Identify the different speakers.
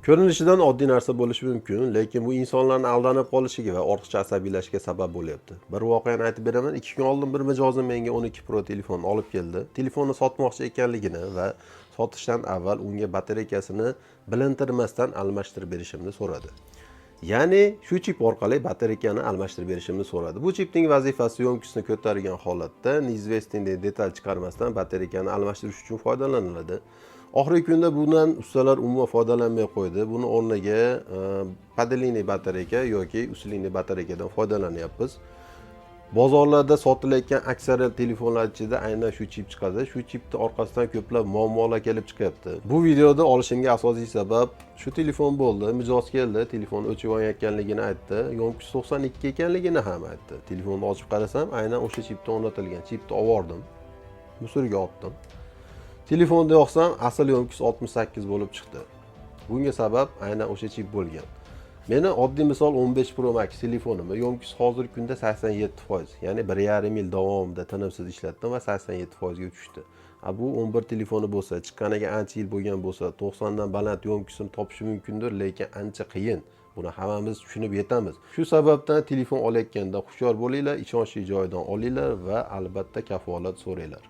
Speaker 1: Ko'rinishidan oddiy narsa bo'lishi mumkin, lekin bu insonlarning aldanib qolishiga va ortiqcha asabiylashishiga sabab bo'lyapti. Bir voqeani aytib beraman. 2 kun oldin bir mijozim menga 12 Pro telefon olib keldi. Telefonni sotmoqchi ekanligini va sotishdan avval unga batareykasini bilintirmasdan almashtirib berishimni so'radi. Ya'ni shu chip orqali batareykani almashtirib berishimni so'radi. Bu chipning vazifasi yo'nkisni ko'targan holatda neizvestniy detal chiqarmasdan batareykani almashtirish uchun foydalaniladi. Oxirgi kunda bundan ustalar umuman foydalanmay qo'ydi. Buni o'rniga padaliniy batareyka yoki usliniy batareykadan foydalanyapmiz. Bozorlarda sotilayotgan aksariyat telefonlar ichida aynan shu chip chiqadi. Shu chipni orqasidan ko'plab muammolar kelib chiqyapti. Bu videoda olishimga asosiy sabab shu telefon bo'ldi. Mijoz keldi, telefon o'chib yonayotganligini aytdi, yonkisi 92 ekanligini ham aytdi. Telefonni ochib qarasam, aynan o'sha chipda o'rnatilgan. Chipni oldim, musorga otdim. Telefonni yoqsam, asl yonkis 68 bo'lib chiqdi. Bunga sabab aynan o'sha chip bo'lgan. Meni oddiy misol 15 Pro Max telefonimni yonkis hozirgi kunda 87%, ya'ni 1,5 yil davomida tinimsiz ishlatdim va 87% ga tushdi. Bu 11 telefoni bo'lsa, chiqqaniga ancha yil bo'lgan bo'lsa, 90 dan baland yonkisini topish mumkindir, lekin ancha qiyin. Buni hammamiz tushunib yetamiz. Shu sababdan telefon olayotganda hushyor bo'linglar, ishonchli joydan olinglar va albatta kafolat so'ranglar.